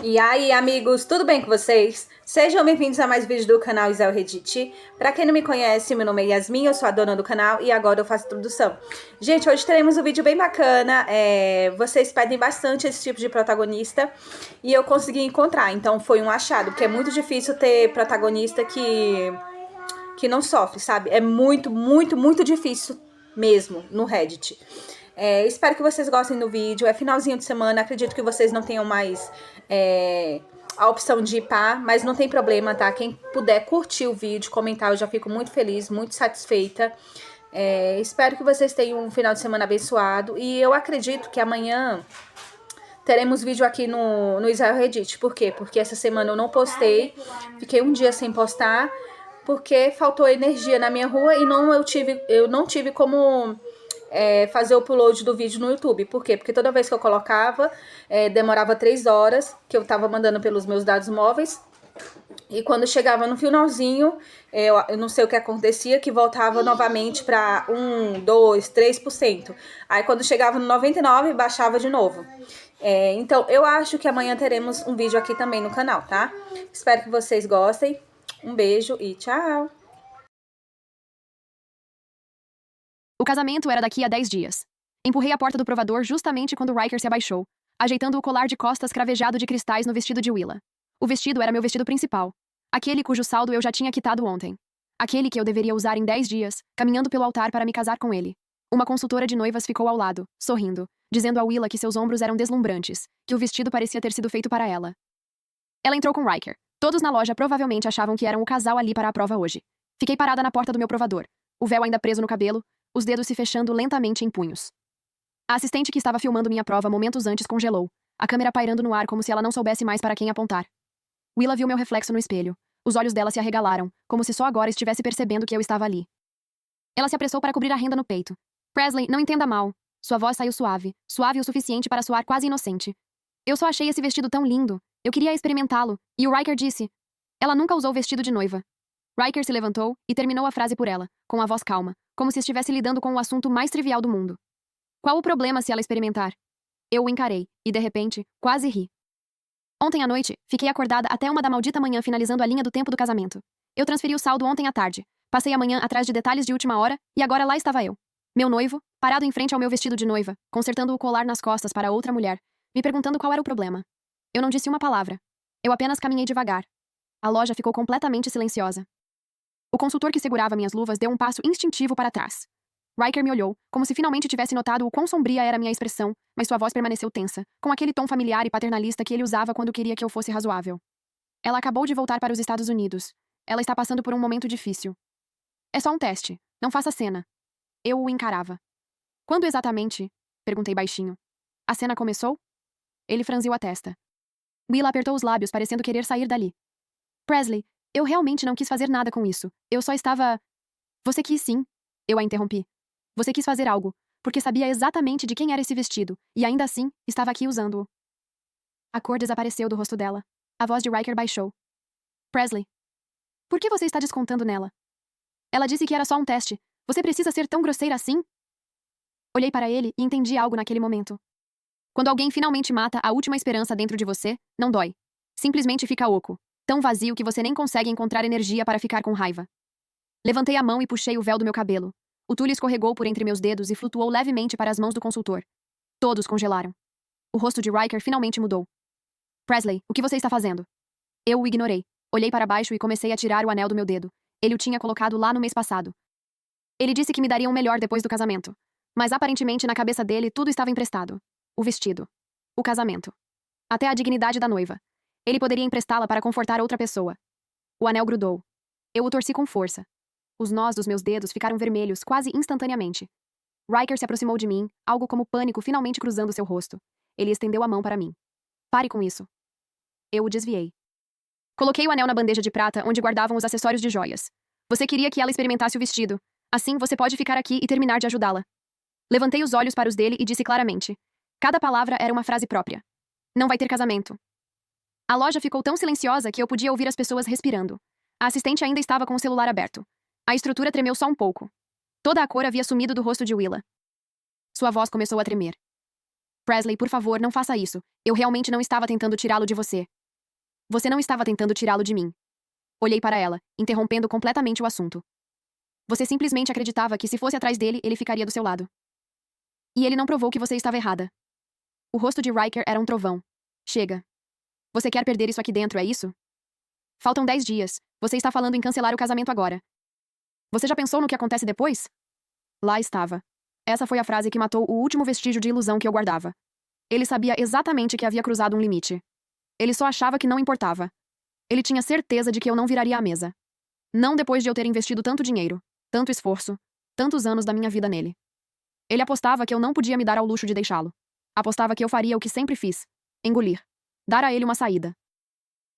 E aí, amigos, tudo bem com vocês? Sejam bem-vindos a mais vídeos do canal Isel Reddit. Pra quem não me conhece, meu nome é Yasmin, eu sou a dona do canal e agora eu faço introdução. Gente, hoje teremos um vídeo bem bacana, vocês pedem bastante esse tipo de protagonista e eu consegui encontrar, então foi um achado, porque é muito difícil ter protagonista que não sofre, sabe? É muito, muito, muito difícil mesmo no Reddit. Espero que vocês gostem do vídeo. É finalzinho de semana, acredito que vocês não tenham mais a opção de upar, mas não tem problema, tá? Quem puder curtir o vídeo, comentar, eu já fico muito feliz, muito satisfeita. Espero que vocês tenham um final de semana abençoado. E eu acredito que amanhã teremos vídeo aqui no Israel Reddit. Por quê? Porque essa semana eu não postei, fiquei um dia sem postar, porque faltou energia na minha rua e eu não tive como fazer o upload do vídeo no YouTube. Por quê? Porque toda vez que eu colocava, demorava 3 horas, que eu tava mandando pelos meus dados móveis. E quando chegava no finalzinho, eu não sei o que acontecia, que voltava novamente para 1, 2, 3%. Aí quando chegava no 99%, baixava de novo. Então eu acho que amanhã teremos um vídeo aqui também no canal, tá? Espero que vocês gostem. Um beijo e tchau! O casamento era daqui a 10 dias. Empurrei a porta do provador justamente quando Riker se abaixou, ajeitando o colar de costas cravejado de cristais no vestido de Willa. O vestido era meu vestido principal. Aquele cujo saldo eu já tinha quitado ontem. Aquele que eu deveria usar em 10 dias, caminhando pelo altar para me casar com ele. Uma consultora de noivas ficou ao lado, sorrindo, dizendo a Willa que seus ombros eram deslumbrantes, que o vestido parecia ter sido feito para ela. Ela entrou com Riker. Todos na loja provavelmente achavam que eram o casal ali para a prova hoje. Fiquei parada na porta do meu provador, o véu ainda preso no cabelo, os dedos se fechando lentamente em punhos. A assistente que estava filmando minha prova momentos antes congelou, a câmera pairando no ar como se ela não soubesse mais para quem apontar. Willa viu meu reflexo no espelho. Os olhos dela se arregalaram, como se só agora estivesse percebendo que eu estava ali. Ela se apressou para cobrir a renda no peito. Presley, não entenda mal. Sua voz saiu suave, suave o suficiente para soar quase inocente. Eu só achei esse vestido tão lindo. Eu queria experimentá-lo, e o Riker disse. Ela nunca usou vestido de noiva. Riker se levantou e terminou a frase por ela, com a voz calma, como se estivesse lidando com o assunto mais trivial do mundo. Qual o problema se ela experimentar? Eu o encarei, e de repente, quase ri. Ontem à noite, fiquei acordada até 1 da maldita manhã finalizando a linha do tempo do casamento. Eu transferi o saldo ontem à tarde. Passei a manhã atrás de detalhes de última hora, e agora lá estava eu. Meu noivo, parado em frente ao meu vestido de noiva, consertando o colar nas costas para outra mulher, me perguntando qual era o problema. Eu não disse uma palavra. Eu apenas caminhei devagar. A loja ficou completamente silenciosa. O consultor que segurava minhas luvas deu um passo instintivo para trás. Riker me olhou, como se finalmente tivesse notado o quão sombria era minha expressão, mas sua voz permaneceu tensa, com aquele tom familiar e paternalista que ele usava quando queria que eu fosse razoável. Ela acabou de voltar para os Estados Unidos. Ela está passando por um momento difícil. É só um teste. Não faça cena. Eu o encarava. Quando exatamente? Perguntei baixinho. A cena começou? Ele franziu a testa. Willa apertou os lábios, parecendo querer sair dali. Presley, eu realmente não quis fazer nada com isso. Eu só estava... Você quis sim. Eu a interrompi. Você quis fazer algo, porque sabia exatamente de quem era esse vestido, e ainda assim, estava aqui usando-o. A cor desapareceu do rosto dela. A voz de Riker baixou. Presley, por que você está descontando nela? Ela disse que era só um teste. Você precisa ser tão grosseira assim? Olhei para ele e entendi algo naquele momento. Quando alguém finalmente mata a última esperança dentro de você, não dói. Simplesmente fica oco. Tão vazio que você nem consegue encontrar energia para ficar com raiva. Levantei a mão e puxei o véu do meu cabelo. O tule escorregou por entre meus dedos e flutuou levemente para as mãos do consultor. Todos congelaram. O rosto de Riker finalmente mudou. Presley, o que você está fazendo? Eu o ignorei. Olhei para baixo e comecei a tirar o anel do meu dedo. Ele o tinha colocado lá no mês passado. Ele disse que me daria um melhor depois do casamento. Mas aparentemente na cabeça dele tudo estava emprestado. O vestido. O casamento. Até a dignidade da noiva. Ele poderia emprestá-la para confortar outra pessoa. O anel grudou. Eu o torci com força. Os nós dos meus dedos ficaram vermelhos quase instantaneamente. Riker se aproximou de mim, algo como pânico finalmente cruzando seu rosto. Ele estendeu a mão para mim. Pare com isso. Eu o desviei. Coloquei o anel na bandeja de prata onde guardavam os acessórios de joias. Você queria que ela experimentasse o vestido. Assim você pode ficar aqui e terminar de ajudá-la. Levantei os olhos para os dele e disse claramente. Cada palavra era uma frase própria. Não vai ter casamento. A loja ficou tão silenciosa que eu podia ouvir as pessoas respirando. A assistente ainda estava com o celular aberto. A estrutura tremeu só um pouco. Toda a cor havia sumido do rosto de Willa. Sua voz começou a tremer. Presley, por favor, não faça isso. Eu realmente não estava tentando tirá-lo de você. Você não estava tentando tirá-lo de mim. Olhei para ela, interrompendo completamente o assunto. Você simplesmente acreditava que se fosse atrás dele, ele ficaria do seu lado. E ele não provou que você estava errada. O rosto de Riker era um trovão. Chega. Você quer perder isso aqui dentro, é isso? Faltam 10 dias. Você está falando em cancelar o casamento agora. Você já pensou no que acontece depois? Lá estava. Essa foi a frase que matou o último vestígio de ilusão que eu guardava. Ele sabia exatamente que havia cruzado um limite. Ele só achava que não importava. Ele tinha certeza de que eu não viraria à mesa. Não depois de eu ter investido tanto dinheiro, tanto esforço, tantos anos da minha vida nele. Ele apostava que eu não podia me dar ao luxo de deixá-lo. Apostava que eu faria o que sempre fiz: engolir. Dar a ele uma saída.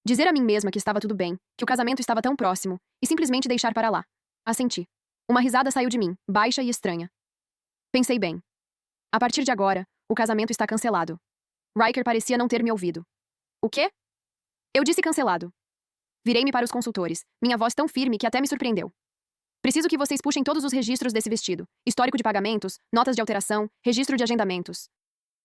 Dizer a mim mesma que estava tudo bem, que o casamento estava tão próximo, e simplesmente deixar para lá. Assenti. Uma risada saiu de mim, baixa e estranha. Pensei bem. A partir de agora, o casamento está cancelado. Riker parecia não ter me ouvido. O quê? Eu disse cancelado. Virei-me para os consultores, minha voz tão firme que até me surpreendeu. Preciso que vocês puxem todos os registros desse vestido. Histórico de pagamentos, notas de alteração, registro de agendamentos.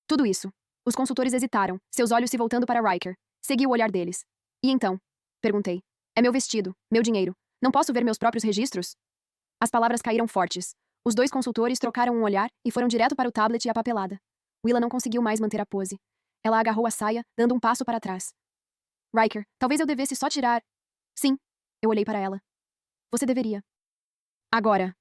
Tudo isso. Os consultores hesitaram, seus olhos se voltando para Riker. Segui o olhar deles. E então? Perguntei. É meu vestido, meu dinheiro. Não posso ver meus próprios registros? As palavras caíram fortes. Os dois consultores trocaram um olhar e foram direto para o tablet e a papelada. Willa não conseguiu mais manter a pose. Ela agarrou a saia, dando um passo para trás. Riker, talvez eu devesse só tirar... Sim. Eu olhei para ela. Você deveria. Agora.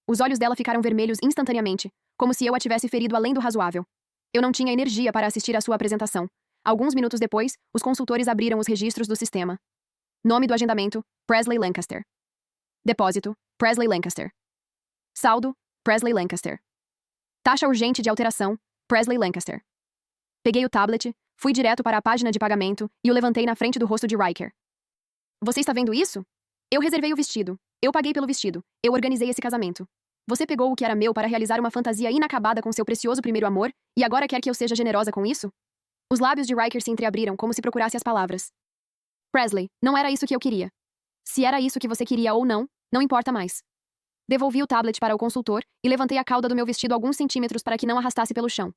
Os olhos dela ficaram vermelhos instantaneamente, como se eu a tivesse ferido além do razoável. Eu não tinha energia para assistir à sua apresentação. Alguns minutos depois, os consultores abriram os registros do sistema. Nome do agendamento: Presley Lancaster. Depósito: Presley Lancaster. Saldo: Presley Lancaster. Taxa urgente de alteração: Presley Lancaster. Peguei o tablet, fui direto para a página de pagamento e o levantei na frente do rosto de Riker. Você está vendo isso? Eu reservei o vestido. Eu paguei pelo vestido. Eu organizei esse casamento. Você pegou o que era meu para realizar uma fantasia inacabada com seu precioso primeiro amor e agora quer que eu seja generosa com isso? Os lábios de Riker se entreabriram como se procurasse as palavras. Presley, não era isso que eu queria. Se era isso que você queria ou não, não importa mais. Devolvi o tablet para o consultor e levantei a cauda do meu vestido alguns centímetros para que não arrastasse pelo chão.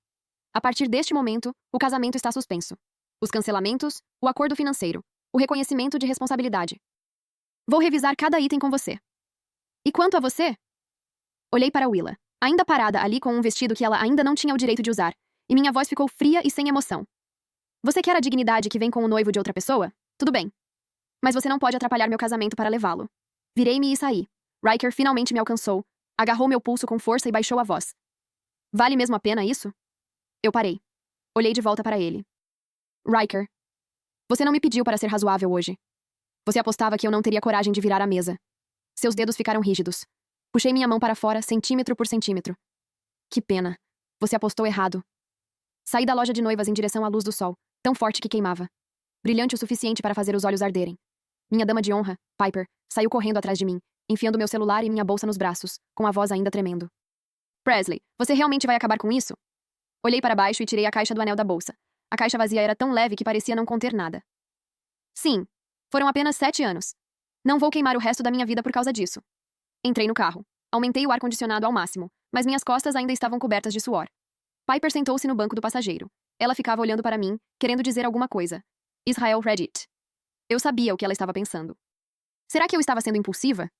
A partir deste momento, o casamento está suspenso. Os cancelamentos, o acordo financeiro, o reconhecimento de responsabilidade. Vou revisar cada item com você. E quanto a você? Olhei para Willa, ainda parada ali com um vestido que ela ainda não tinha o direito de usar, e minha voz ficou fria e sem emoção. Você quer a dignidade que vem com o noivo de outra pessoa? Tudo bem. Mas você não pode atrapalhar meu casamento para levá-lo. Virei-me e saí. Riker finalmente me alcançou, agarrou meu pulso com força e baixou a voz. Vale mesmo a pena isso? Eu parei. Olhei de volta para ele. Riker, você não me pediu para ser razoável hoje. Você apostava que eu não teria coragem de virar a mesa. Seus dedos ficaram rígidos. Puxei minha mão para fora, centímetro por centímetro. Que pena. Você apostou errado. Saí da loja de noivas em direção à luz do sol, tão forte que queimava. Brilhante o suficiente para fazer os olhos arderem. Minha dama de honra, Piper, saiu correndo atrás de mim, enfiando meu celular e minha bolsa nos braços, com a voz ainda tremendo. Presley, você realmente vai acabar com isso? Olhei para baixo e tirei a caixa do anel da bolsa. A caixa vazia era tão leve que parecia não conter nada. Sim, foram apenas 7 anos. Não vou queimar o resto da minha vida por causa disso. Entrei no carro. Aumentei o ar-condicionado ao máximo, mas minhas costas ainda estavam cobertas de suor. Piper sentou-se no banco do passageiro. Ela ficava olhando para mim, querendo dizer alguma coisa. Israel Reddit. Eu sabia o que ela estava pensando. Será que eu estava sendo impulsiva?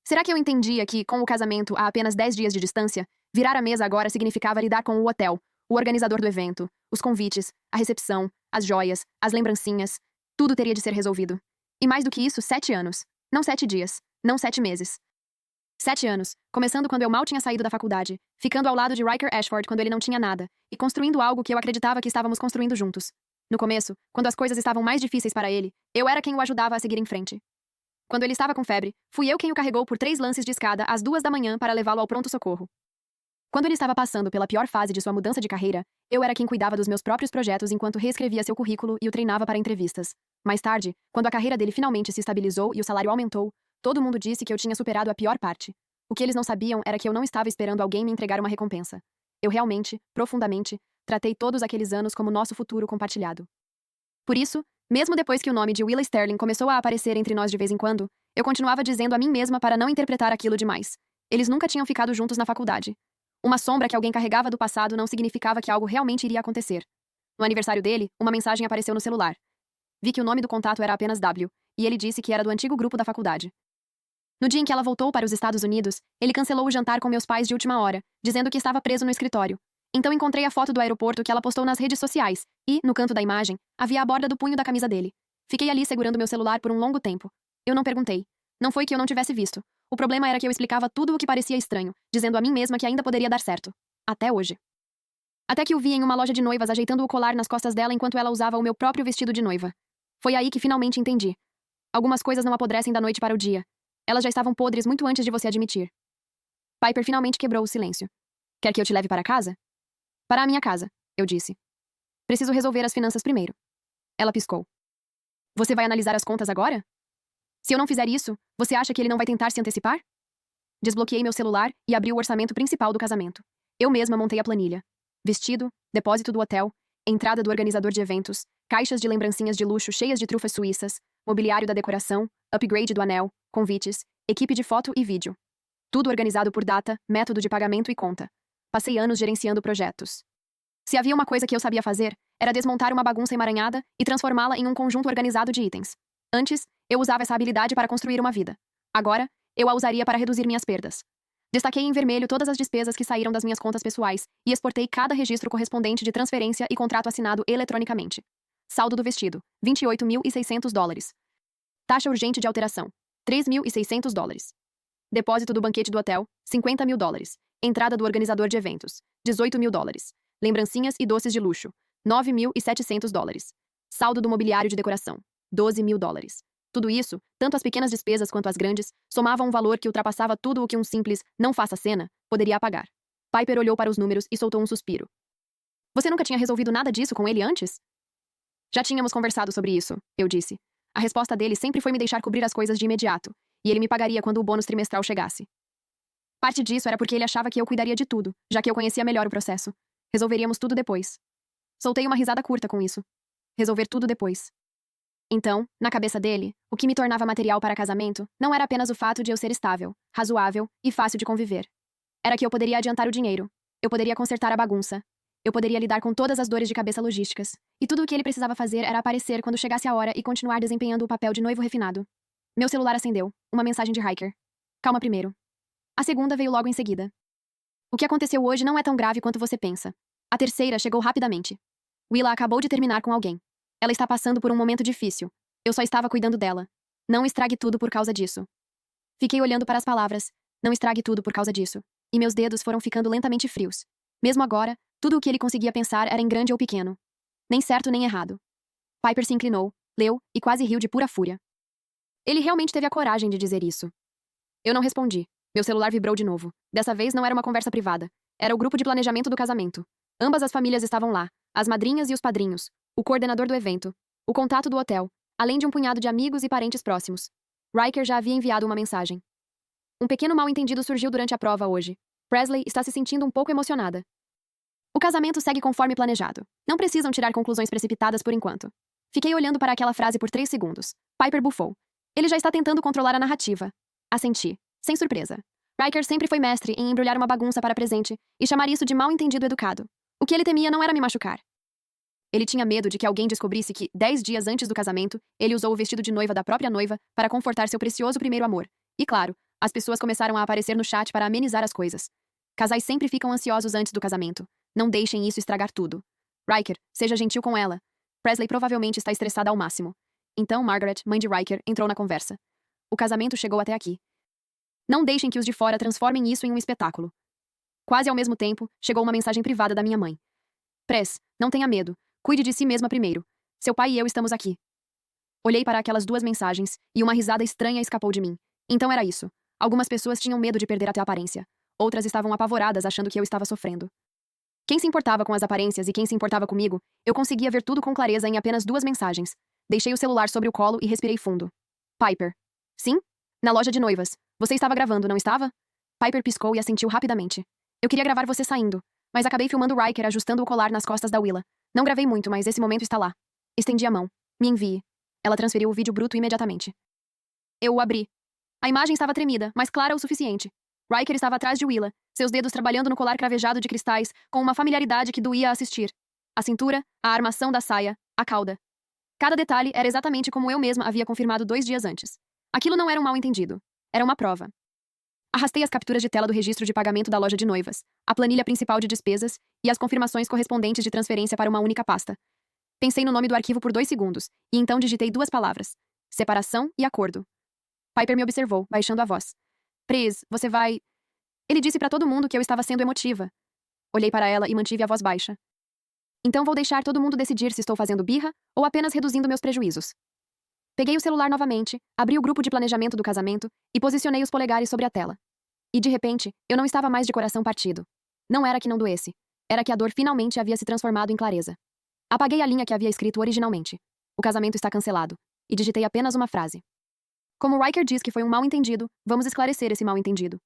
Será que eu entendia que, com o casamento a apenas 10 dias de distância, virar a mesa agora significava lidar com o hotel, o organizador do evento, os convites, a recepção, as joias, as lembrancinhas, tudo teria de ser resolvido. E mais do que isso, 7 anos. Não 7 dias. Não 7 meses. 7 anos, começando quando eu mal tinha saído da faculdade, ficando ao lado de Riker Ashford quando ele não tinha nada, e construindo algo que eu acreditava que estávamos construindo juntos. No começo, quando as coisas estavam mais difíceis para ele, eu era quem o ajudava a seguir em frente. Quando ele estava com febre, fui eu quem o carregou por 3 lances de escada às 2 da manhã para levá-lo ao pronto-socorro. Quando ele estava passando pela pior fase de sua mudança de carreira, eu era quem cuidava dos meus próprios projetos enquanto reescrevia seu currículo e o treinava para entrevistas. Mais tarde, quando a carreira dele finalmente se estabilizou e o salário aumentou, todo mundo disse que eu tinha superado a pior parte. O que eles não sabiam era que eu não estava esperando alguém me entregar uma recompensa. Eu realmente, profundamente, tratei todos aqueles anos como nosso futuro compartilhado. Por isso, mesmo depois que o nome de Willa Sterling começou a aparecer entre nós de vez em quando, eu continuava dizendo a mim mesma para não interpretar aquilo demais. Eles nunca tinham ficado juntos na faculdade. Uma sombra que alguém carregava do passado não significava que algo realmente iria acontecer. No aniversário dele, uma mensagem apareceu no celular. Vi que o nome do contato era apenas W, e ele disse que era do antigo grupo da faculdade. No dia em que ela voltou para os Estados Unidos, ele cancelou o jantar com meus pais de última hora, dizendo que estava preso no escritório. Então encontrei a foto do aeroporto que ela postou nas redes sociais, e, no canto da imagem, havia a borda do punho da camisa dele. Fiquei ali segurando meu celular por um longo tempo. Eu não perguntei. Não foi que eu não tivesse visto. O problema era que eu explicava tudo o que parecia estranho, dizendo a mim mesma que ainda poderia dar certo. Até hoje. Até que o vi em uma loja de noivas ajeitando o colar nas costas dela enquanto ela usava o meu próprio vestido de noiva. Foi aí que finalmente entendi. Algumas coisas não apodrecem da noite para o dia. Elas já estavam podres muito antes de você admitir. Piper finalmente quebrou o silêncio. Quer que eu te leve para casa? Para a minha casa, eu disse. Preciso resolver as finanças primeiro. Ela piscou. Você vai analisar as contas agora? Se eu não fizer isso, você acha que ele não vai tentar se antecipar? Desbloqueei meu celular e abri o orçamento principal do casamento. Eu mesma montei a planilha. Vestido, depósito do hotel, entrada do organizador de eventos, caixas de lembrancinhas de luxo cheias de trufas suíças, mobiliário da decoração, upgrade do anel, convites, equipe de foto e vídeo. Tudo organizado por data, método de pagamento e conta. Passei anos gerenciando projetos. Se havia uma coisa que eu sabia fazer, era desmontar uma bagunça emaranhada e transformá-la em um conjunto organizado de itens. Antes, eu usava essa habilidade para construir uma vida. Agora, eu a usaria para reduzir minhas perdas. Destaquei em vermelho todas as despesas que saíram das minhas contas pessoais e exportei cada registro correspondente de transferência e contrato assinado eletronicamente. Saldo do vestido, $28.600. Taxa urgente de alteração, $3.600. Depósito do banquete do hotel, $50.000. Entrada do organizador de eventos, $18.000. Lembrancinhas e doces de luxo, $9.700. Saldo do mobiliário de decoração, $12.000. Tudo isso, tanto as pequenas despesas quanto as grandes, somavam um valor que ultrapassava tudo o que um simples "não faça cena" poderia apagar. Piper olhou para os números e soltou um suspiro. Você nunca tinha resolvido nada disso com ele antes? Já tínhamos conversado sobre isso, eu disse. A resposta dele sempre foi me deixar cobrir as coisas de imediato, e ele me pagaria quando o bônus trimestral chegasse. Parte disso era porque ele achava que eu cuidaria de tudo, já que eu conhecia melhor o processo. Resolveríamos tudo depois. Soltei uma risada curta com isso. Resolver tudo depois. Então, na cabeça dele, o que me tornava material para casamento não era apenas o fato de eu ser estável, razoável e fácil de conviver. Era que eu poderia adiantar o dinheiro, eu poderia consertar a bagunça, eu poderia lidar com todas as dores de cabeça logísticas, e tudo o que ele precisava fazer era aparecer quando chegasse a hora e continuar desempenhando o papel de noivo refinado. Meu celular acendeu, uma mensagem de Riker. Calma primeiro. A segunda veio logo em seguida. O que aconteceu hoje não é tão grave quanto você pensa. A terceira chegou rapidamente. Willa acabou de terminar com alguém. Ela está passando por um momento difícil. Eu só estava cuidando dela. Não estrague tudo por causa disso. Fiquei olhando para as palavras. Não estrague tudo por causa disso. E meus dedos foram ficando lentamente frios. Mesmo agora, tudo o que ele conseguia pensar era em grande ou pequeno. Nem certo nem errado. Piper se inclinou, leu e quase riu de pura fúria. Ele realmente teve a coragem de dizer isso. Eu não respondi. Meu celular vibrou de novo. Dessa vez não era uma conversa privada. Era o grupo de planejamento do casamento. Ambas as famílias estavam lá. As madrinhas e os padrinhos. O coordenador do evento, o contato do hotel, além de um punhado de amigos e parentes próximos. Riker já havia enviado uma mensagem. Um pequeno mal-entendido surgiu durante a prova hoje. Presley está se sentindo um pouco emocionada. O casamento segue conforme planejado. Não precisam tirar conclusões precipitadas por enquanto. Fiquei olhando para aquela frase por 3 segundos. Piper bufou. Ele já está tentando controlar a narrativa. Assenti, sem surpresa. Riker sempre foi mestre em embrulhar uma bagunça para presente e chamar isso de mal-entendido educado. O que ele temia não era me machucar. Ele tinha medo de que alguém descobrisse que, 10 dias antes do casamento, ele usou o vestido de noiva da própria noiva para confortar seu precioso primeiro amor. E claro, as pessoas começaram a aparecer no chat para amenizar as coisas. Casais sempre ficam ansiosos antes do casamento. Não deixem isso estragar tudo. Riker, seja gentil com ela. Presley provavelmente está estressada ao máximo. Então Margaret, mãe de Riker, entrou na conversa. O casamento chegou até aqui. Não deixem que os de fora transformem isso em um espetáculo. Quase ao mesmo tempo, chegou uma mensagem privada da minha mãe. Pres, não tenha medo. Cuide de si mesma primeiro. Seu pai e eu estamos aqui. Olhei para aquelas 2 mensagens, e uma risada estranha escapou de mim. Então era isso. Algumas pessoas tinham medo de perder até a aparência. Outras estavam apavoradas achando que eu estava sofrendo. Quem se importava com as aparências e quem se importava comigo, eu conseguia ver tudo com clareza em apenas 2 mensagens. Deixei o celular sobre o colo e respirei fundo. Piper. Sim? Na loja de noivas. Você estava gravando, não estava? Piper piscou e assentiu rapidamente. Eu queria gravar você saindo, mas acabei filmando Riker ajustando o colar nas costas da Willa. Não gravei muito, mas esse momento está lá. Estendi a mão. Me envie. Ela transferiu o vídeo bruto imediatamente. Eu o abri. A imagem estava tremida, mas clara o suficiente. Riker estava atrás de Willa, seus dedos trabalhando no colar cravejado de cristais, com uma familiaridade que doía a assistir. A cintura, a armação da saia, a cauda. Cada detalhe era exatamente como eu mesma havia confirmado 2 dias antes. Aquilo não era um mal-entendido. Era uma prova. Arrastei as capturas de tela do registro de pagamento da loja de noivas, a planilha principal de despesas e as confirmações correspondentes de transferência para uma única pasta. Pensei no nome do arquivo por 2 segundos, e então digitei 2 palavras: separação e acordo. Piper me observou, baixando a voz. Pris, você vai... Ele disse para todo mundo que eu estava sendo emotiva. Olhei para ela e mantive a voz baixa. Então vou deixar todo mundo decidir se estou fazendo birra ou apenas reduzindo meus prejuízos. Peguei o celular novamente, abri o grupo de planejamento do casamento e posicionei os polegares sobre a tela. E de repente, eu não estava mais de coração partido. Não era que não doesse. Era que a dor finalmente havia se transformado em clareza. Apaguei a linha que havia escrito originalmente. O casamento está cancelado. E digitei apenas uma frase. Como Riker diz que foi um mal-entendido, vamos esclarecer esse mal-entendido.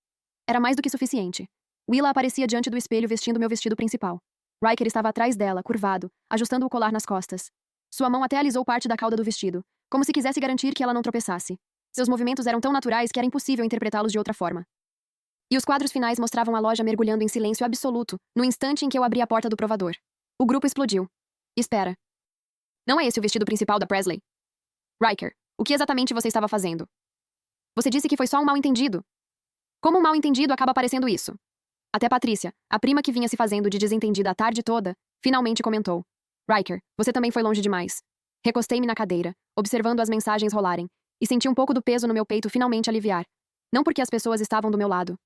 Era mais do que suficiente. Willa aparecia diante do espelho vestindo meu vestido principal. Riker estava atrás dela, curvado, ajustando o colar nas costas. Sua mão até alisou parte da cauda do vestido, como se quisesse garantir que ela não tropeçasse. Seus movimentos eram tão naturais que era impossível interpretá-los de outra forma. E os quadros finais mostravam a loja mergulhando em silêncio absoluto, no instante em que eu abri a porta do provador. O grupo explodiu. Espera. Não é esse o vestido principal da Presley? Riker, o que exatamente você estava fazendo? Você disse que foi só um mal-entendido. Como um mal-entendido acaba parecendo isso? Até Patrícia, a prima que vinha se fazendo de desentendida a tarde toda, finalmente comentou. Riker, você também foi longe demais. Recostei-me na cadeira, observando as mensagens rolarem, e senti um pouco do peso no meu peito finalmente aliviar. Não porque as pessoas estavam do meu lado,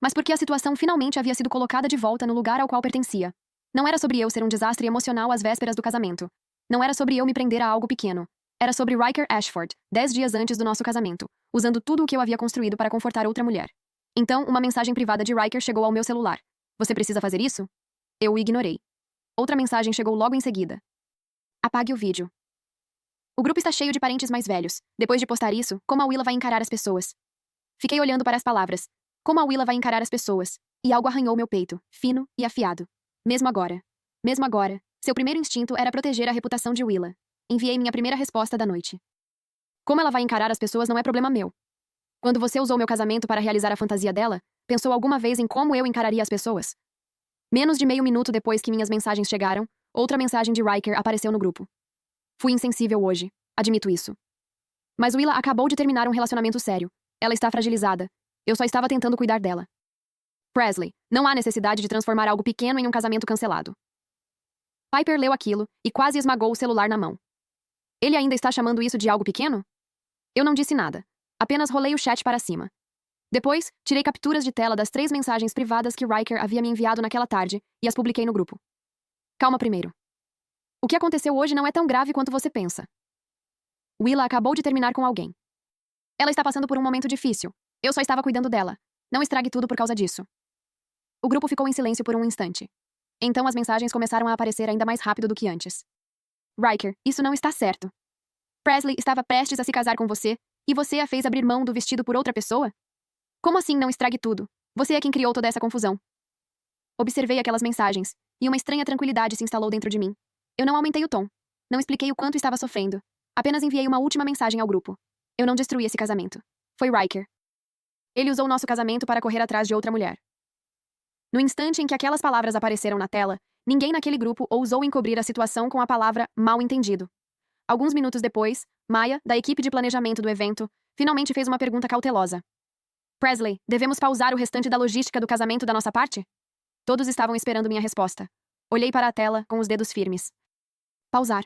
mas porque a situação finalmente havia sido colocada de volta no lugar ao qual pertencia. Não era sobre eu ser um desastre emocional às vésperas do casamento. Não era sobre eu me prender a algo pequeno. Era sobre Riker Ashford, 10 dias antes do nosso casamento, usando tudo o que eu havia construído para confortar outra mulher. Então, uma mensagem privada de Riker chegou ao meu celular. Você precisa fazer isso? Eu o ignorei. Outra mensagem chegou logo em seguida. Apague o vídeo. O grupo está cheio de parentes mais velhos. Depois de postar isso, como a Willa vai encarar as pessoas? Fiquei olhando para as palavras. Como a Willa vai encarar as pessoas? E algo arranhou meu peito, fino e afiado. Mesmo agora, seu primeiro instinto era proteger a reputação de Willa. Enviei minha primeira resposta da noite. Como ela vai encarar as pessoas não é problema meu. Quando você usou meu casamento para realizar a fantasia dela, pensou alguma vez em como eu encararia as pessoas? Menos de meio minuto depois que minhas mensagens chegaram, outra mensagem de Riker apareceu no grupo. Fui insensível hoje, admito isso. Mas Willa acabou de terminar um relacionamento sério. Ela está fragilizada. Eu só estava tentando cuidar dela. Presley, não há necessidade de transformar algo pequeno em um casamento cancelado. Piper leu aquilo e quase esmagou o celular na mão. Ele ainda está chamando isso de algo pequeno? Eu não disse nada. Apenas rolei o chat para cima. Depois, tirei capturas de tela das 3 mensagens privadas que Riker havia me enviado naquela tarde e as publiquei no grupo. Calma primeiro. O que aconteceu hoje não é tão grave quanto você pensa. Willa acabou de terminar com alguém. Ela está passando por um momento difícil. Eu só estava cuidando dela. Não estrague tudo por causa disso. O grupo ficou em silêncio por um instante. Então as mensagens começaram a aparecer ainda mais rápido do que antes. Riker, isso não está certo. Presley estava prestes a se casar com você, e você a fez abrir mão do vestido por outra pessoa? Como assim não estrague tudo? Você é quem criou toda essa confusão. Observei aquelas mensagens, e uma estranha tranquilidade se instalou dentro de mim. Eu não aumentei o tom. Não expliquei o quanto estava sofrendo. Apenas enviei uma última mensagem ao grupo. Eu não destruí esse casamento. Foi Riker. Ele usou nosso casamento para correr atrás de outra mulher. No instante em que aquelas palavras apareceram na tela, ninguém naquele grupo ousou encobrir a situação com a palavra mal-entendido. Alguns minutos depois, Maya, da equipe de planejamento do evento, finalmente fez uma pergunta cautelosa. Presley, devemos pausar o restante da logística do casamento da nossa parte? Todos estavam esperando minha resposta. Olhei para a tela, com os dedos firmes. Pausar.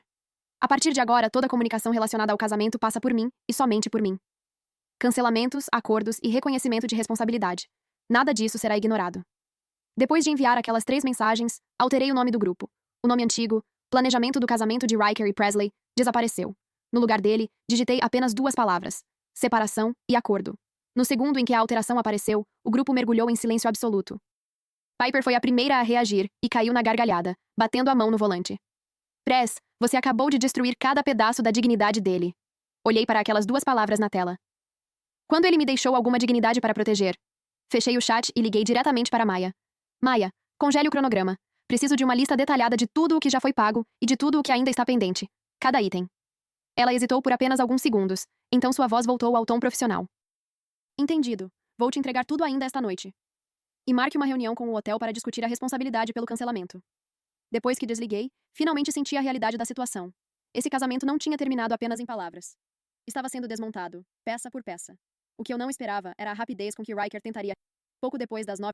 A partir de agora, toda comunicação relacionada ao casamento passa por mim, e somente por mim. Cancelamentos, acordos e reconhecimento de responsabilidade. Nada disso será ignorado. Depois de enviar aquelas 3 mensagens, alterei o nome do grupo. O nome antigo, Planejamento do Casamento de Riker e Presley, desapareceu. No lugar dele, digitei apenas 2 palavras: separação e acordo. No segundo em que a alteração apareceu, o grupo mergulhou em silêncio absoluto. Piper foi a primeira a reagir e caiu na gargalhada, batendo a mão no volante. Press, você acabou de destruir cada pedaço da dignidade dele. Olhei para aquelas 2 palavras na tela. Quando ele me deixou alguma dignidade para proteger? Fechei o chat e liguei diretamente para Maya. Maya, congele o cronograma. Preciso de uma lista detalhada de tudo o que já foi pago e de tudo o que ainda está pendente. Cada item. Ela hesitou por apenas alguns segundos, então sua voz voltou ao tom profissional. Entendido. Vou te entregar tudo ainda esta noite. E marque uma reunião com o hotel para discutir a responsabilidade pelo cancelamento. Depois que desliguei, finalmente senti a realidade da situação. Esse casamento não tinha terminado apenas em palavras. Estava sendo desmontado, peça por peça. O que eu não esperava era a rapidez com que Riker tentaria. Pouco depois das 9.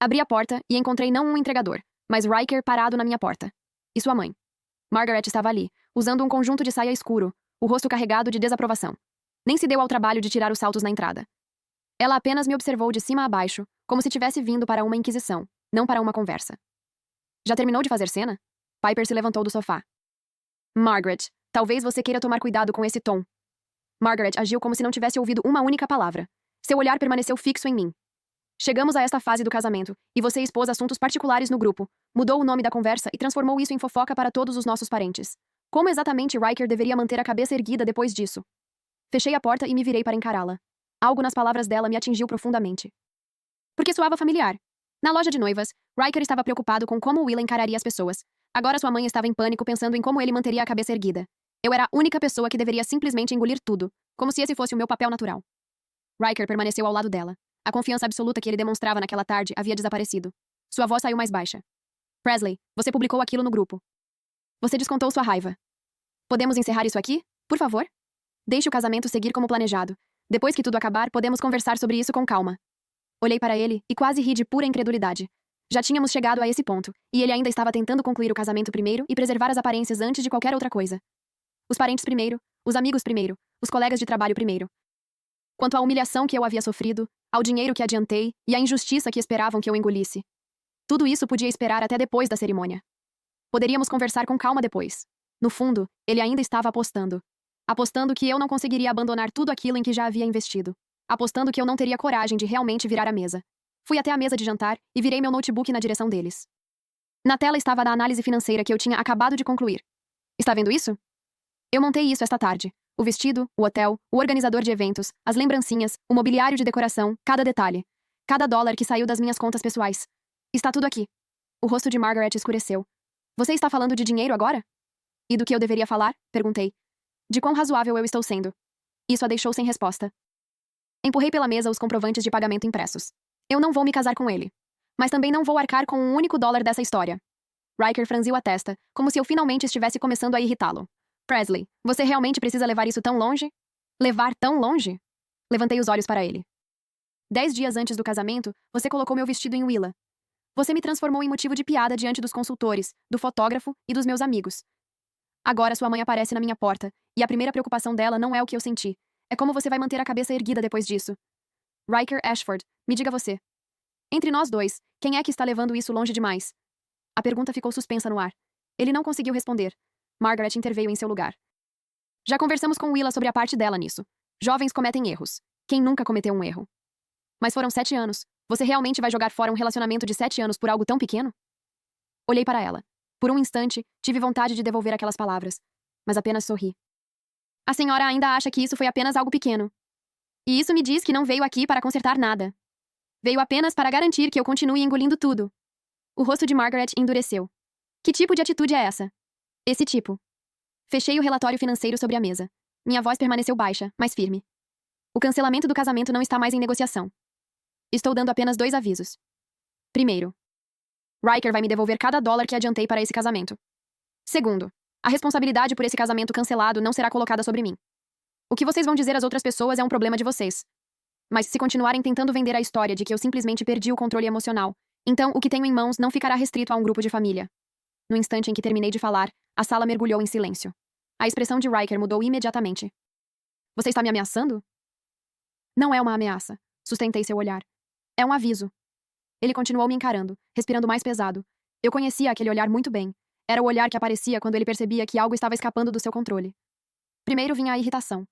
Abri a porta e encontrei não um entregador, mas Riker parado na minha porta. E sua mãe. Margaret estava ali, usando um conjunto de saia escuro, o rosto carregado de desaprovação. Nem se deu ao trabalho de tirar os saltos na entrada. Ela apenas me observou de cima a baixo, como se tivesse vindo para uma inquisição, não para uma conversa. Já terminou de fazer cena? Piper se levantou do sofá. Margaret, talvez você queira tomar cuidado com esse tom. Margaret agiu como se não tivesse ouvido uma única palavra. Seu olhar permaneceu fixo em mim. Chegamos a esta fase do casamento, e você expôs assuntos particulares no grupo, mudou o nome da conversa e transformou isso em fofoca para todos os nossos parentes. Como exatamente Riker deveria manter a cabeça erguida depois disso? Fechei a porta e me virei para encará-la. Algo nas palavras dela me atingiu profundamente. Porque soava familiar. Na loja de noivas, Riker estava preocupado com como Willa encararia as pessoas. Agora sua mãe estava em pânico pensando em como ele manteria a cabeça erguida. Eu era a única pessoa que deveria simplesmente engolir tudo, como se esse fosse o meu papel natural. Riker permaneceu ao lado dela. A confiança absoluta que ele demonstrava naquela tarde havia desaparecido. Sua voz saiu mais baixa. Presley, você publicou aquilo no grupo. Você descontou sua raiva. Podemos encerrar isso aqui, por favor? Deixe o casamento seguir como planejado. Depois que tudo acabar, podemos conversar sobre isso com calma. Olhei para ele e quase ri de pura incredulidade. Já tínhamos chegado a esse ponto, e ele ainda estava tentando concluir o casamento primeiro e preservar as aparências antes de qualquer outra coisa. Os parentes primeiro, os amigos primeiro, os colegas de trabalho primeiro. Quanto à humilhação que eu havia sofrido, ao dinheiro que adiantei e à injustiça que esperavam que eu engolisse. Tudo isso podia esperar até depois da cerimônia. Poderíamos conversar com calma depois. No fundo, ele ainda estava apostando. Apostando que eu não conseguiria abandonar tudo aquilo em que já havia investido. Apostando que eu não teria coragem de realmente virar a mesa. Fui até a mesa de jantar e virei meu notebook na direção deles. Na tela estava a análise financeira que eu tinha acabado de concluir. Está vendo isso? Eu montei isso esta tarde. O vestido, o hotel, o organizador de eventos, as lembrancinhas, o mobiliário de decoração, cada detalhe. Cada dólar que saiu das minhas contas pessoais. Está tudo aqui. O rosto de Margaret escureceu. Você está falando de dinheiro agora? E do que eu deveria falar? Perguntei. De quão razoável eu estou sendo. Isso a deixou sem resposta. Empurrei pela mesa os comprovantes de pagamento impressos. Eu não vou me casar com ele. Mas também não vou arcar com um único dólar dessa história. Riker franziu a testa, como se eu finalmente estivesse começando a irritá-lo. Presley, você realmente precisa levar isso tão longe? Levar tão longe? Levantei os olhos para ele. 10 dias antes do casamento, você colocou meu vestido em Willa. Você me transformou em motivo de piada diante dos consultores, do fotógrafo e dos meus amigos. Agora sua mãe aparece na minha porta, e a primeira preocupação dela não é o que eu senti. É como você vai manter a cabeça erguida depois disso. Riker Ashford, me diga você. Entre nós dois, quem é que está levando isso longe demais? A pergunta ficou suspensa no ar. Ele não conseguiu responder. Margaret interveio em seu lugar. Já conversamos com Willa sobre a parte dela nisso. Jovens cometem erros. Quem nunca cometeu um erro? Mas foram 7 anos. Você realmente vai jogar fora um relacionamento de 7 anos por algo tão pequeno? Olhei para ela. Por um instante, tive vontade de devolver aquelas palavras. Mas apenas sorri. A senhora ainda acha que isso foi apenas algo pequeno. E isso me diz que não veio aqui para consertar nada. Veio apenas para garantir que eu continue engolindo tudo. O rosto de Margaret endureceu. Que tipo de atitude é essa? Esse tipo. Fechei o relatório financeiro sobre a mesa. Minha voz permaneceu baixa, mas firme. O cancelamento do casamento não está mais em negociação. Estou dando apenas 2 avisos. Primeiro, Riker vai me devolver cada dólar que adiantei para esse casamento. Segundo, a responsabilidade por esse casamento cancelado não será colocada sobre mim. O que vocês vão dizer às outras pessoas é um problema de vocês. Mas se continuarem tentando vender a história de que eu simplesmente perdi o controle emocional, então o que tenho em mãos não ficará restrito a um grupo de família. No instante em que terminei de falar, a sala mergulhou em silêncio. A expressão de Riker mudou imediatamente. Você está me ameaçando? Não é uma ameaça. Sustentei seu olhar. É um aviso. Ele continuou me encarando, respirando mais pesado. Eu conhecia aquele olhar muito bem. Era o olhar que aparecia quando ele percebia que algo estava escapando do seu controle. Primeiro vinha a irritação.